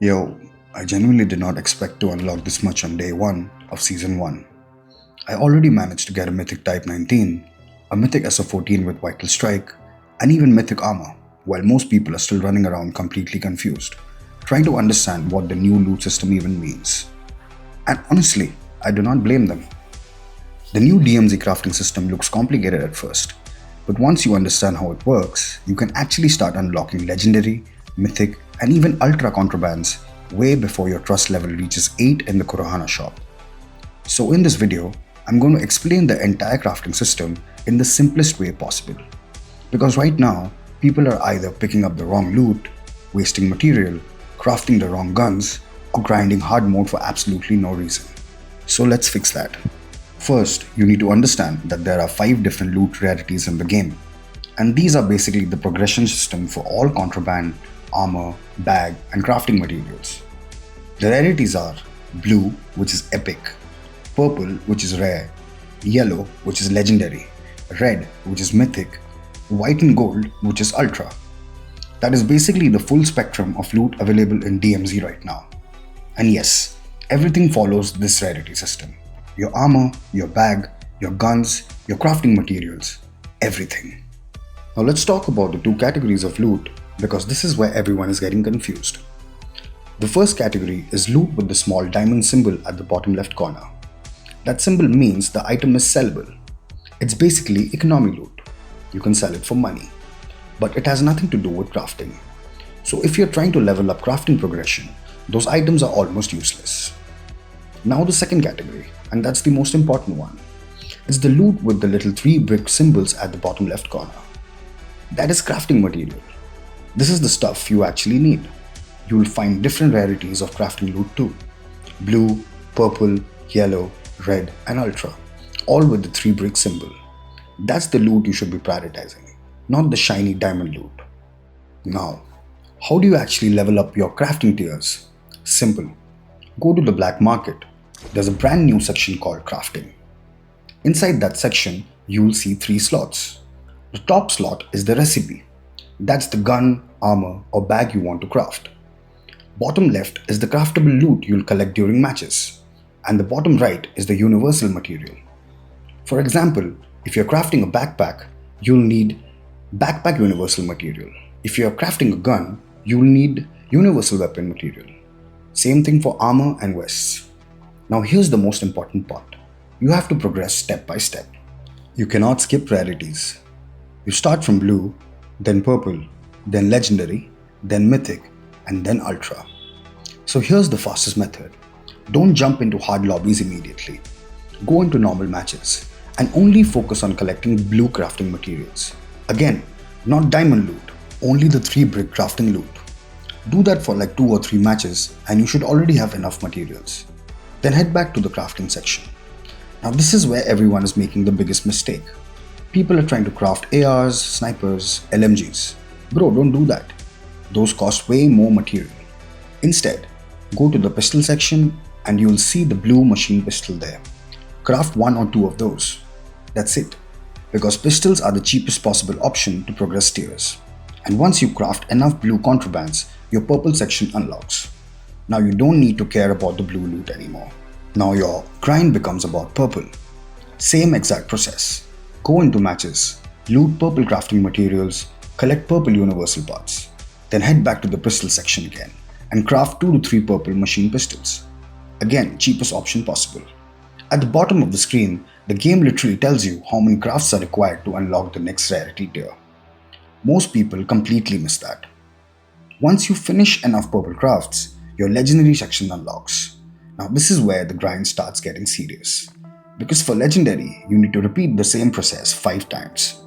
Yo, I genuinely did not expect to unlock this much on day 1 of Season 1. I already managed to get a Mythic Type 19, a Mythic SO14 with Vital Strike, and even Mythic Armor, while most people are still running around completely confused, trying to understand what the new loot system even means. And honestly, I do not blame them. The new DMZ crafting system looks complicated at first, but once you understand how it works, you can actually start unlocking legendary, mythic, and even ultra contrabands way before your trust level reaches 8 in the Kurohana shop. So in this video, I'm going to explain the entire crafting system in the simplest way possible. Because right now, people are either picking up the wrong loot, wasting material, crafting the wrong guns, or grinding hard mode for absolutely no reason. So let's fix that. First, you need to understand that there are 5 different loot rarities in the game, and these are basically the progression system for all contraband, armor, bag, and crafting materials. The rarities are blue, which is epic, purple, which is rare, yellow, which is legendary, red, which is mythic, white and gold, which is ultra. That is basically the full spectrum of loot available in DMZ right now. And yes, everything follows this rarity system. Your armor, your bag, your guns, your crafting materials, everything. Now let's talk about the 2 categories of loot because this is where everyone is getting confused. The first category is loot with the small diamond symbol at the bottom left corner. That symbol means the item is sellable. It's basically economy loot. You can sell it for money. But it has nothing to do with crafting. So if you're trying to level up crafting progression, those items are almost useless. Now the second category, and that's the most important one. It's the loot with the little 3 brick symbols at the bottom left corner. That is crafting material. This is the stuff you actually need. You will find different rarities of crafting loot too. Blue, purple, yellow, red, and ultra, all with the 3 brick symbol. That's the loot you should be prioritizing, not the shiny diamond loot. Now, how do you actually level up your crafting tiers? Simple. Go to the black market. There's a brand new section called crafting. Inside that section, you will see 3 slots. The top slot is the recipe. That's the gun, armor, or bag you want to craft. Bottom left is the craftable loot you'll collect during matches. And the bottom right is the universal material. For example, if you're crafting a backpack, you'll need backpack universal material. If you're crafting a gun, you'll need universal weapon material. Same thing for armor and vests. Now here's the most important part. You have to progress step by step. You cannot skip rarities. You start from blue, then purple, then legendary, then mythic, and then ultra. So here's the fastest method. Don't jump into hard lobbies immediately. Go into normal matches and only focus on collecting blue crafting materials. Again, not diamond loot, only the 3 brick crafting loot. Do that for like 2 or 3 matches and you should already have enough materials. Then head back to the crafting section. Now this is where everyone is making the biggest mistake. People are trying to craft ARs, snipers, LMGs. Bro, don't do that. Those cost way more material. Instead, go to the pistol section and you will see the blue machine pistol there. Craft 1 or 2 of those. That's it. Because pistols are the cheapest possible option to progress tiers. And once you craft enough blue contrabands, your purple section unlocks. Now you don't need to care about the blue loot anymore. Now your grind becomes about purple. Same exact process. Go into matches, loot purple crafting materials, collect purple universal parts. Then head back to the pistol section again and craft 2 to 3 purple machine pistols. Again, cheapest option possible. At the bottom of the screen, the game literally tells you how many crafts are required to unlock the next rarity tier. Most people completely miss that. Once you finish enough purple crafts, your legendary section unlocks. Now this is where the grind starts getting serious. Because for legendary, you need to repeat the same process 5 times.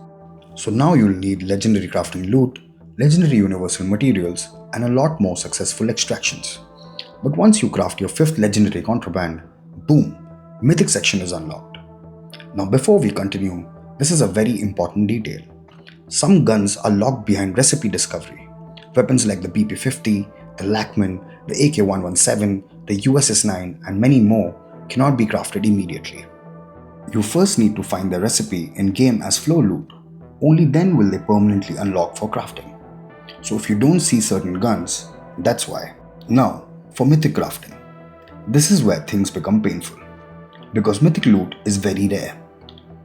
So now you'll need legendary crafting loot, legendary universal materials, and a lot more successful extractions. But once you craft your 5th legendary contraband, boom, mythic section is unlocked. Now before we continue, this is a very important detail. Some guns are locked behind recipe discovery. Weapons like the BP-50, the Lachman, the AK-117, the USS-9 and many more cannot be crafted immediately. You first need to find the recipe in-game as flow loot. Only then will they permanently unlock for crafting. So if you don't see certain guns, that's why. Now, for mythic crafting. This is where things become painful. Because mythic loot is very rare,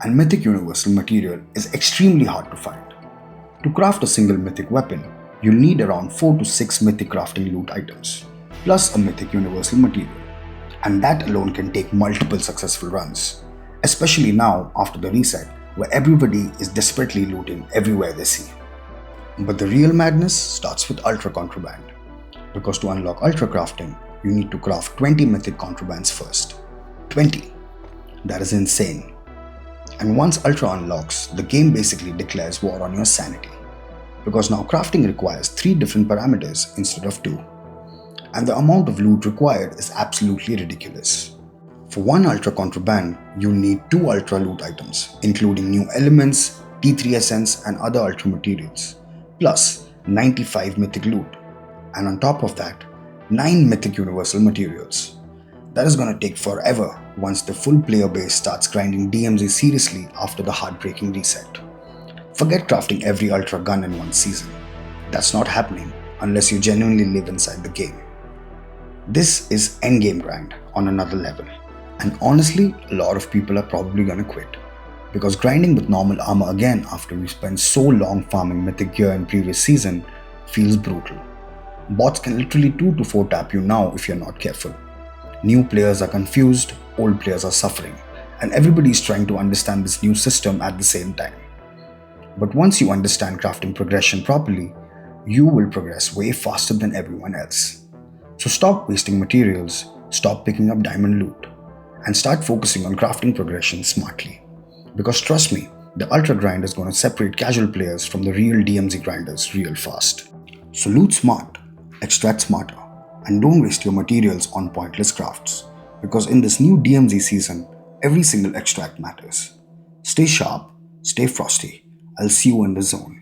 and mythic universal material is extremely hard to find. To craft a single mythic weapon, you'll need around 4 to 6 mythic crafting loot items, plus a mythic universal material. And that alone can take multiple successful runs, especially now after the reset where everybody is desperately looting everywhere they see. But the real madness starts with Ultra Contraband, because to unlock Ultra Crafting, you need to craft 20 mythic contrabands first. 20! That is insane. And once Ultra unlocks, the game basically declares war on your sanity. Because now crafting requires 3 different parameters instead of 2. And the amount of loot required is absolutely ridiculous. For one Ultra Contraband, you'll need 2 Ultra loot items, including new elements, T3 essence and other Ultra materials, plus 95 mythic loot. And on top of that, 9 mythic universal materials. That is gonna take forever once the full player base starts grinding DMZ seriously after the heartbreaking reset. Forget crafting every Ultra gun in one season. That's not happening unless you genuinely live inside the game. This is endgame grind on another level. And honestly, a lot of people are probably gonna quit. Because grinding with normal armor again after we spent so long farming mythic gear in previous season feels brutal. Bots can literally 2 to 4 tap you now if you're not careful. New players are confused, old players are suffering, and everybody is trying to understand this new system at the same time. But once you understand crafting progression properly, you will progress way faster than everyone else. So stop wasting materials, stop picking up diamond loot, and start focusing on crafting progression smartly. Because trust me, the Ultra grind is going to separate casual players from the real DMZ grinders real fast. So loot smart, extract smarter, and don't waste your materials on pointless crafts. Because in this new DMZ season, every single extract matters. Stay sharp, stay frosty. I'll see you in the zone.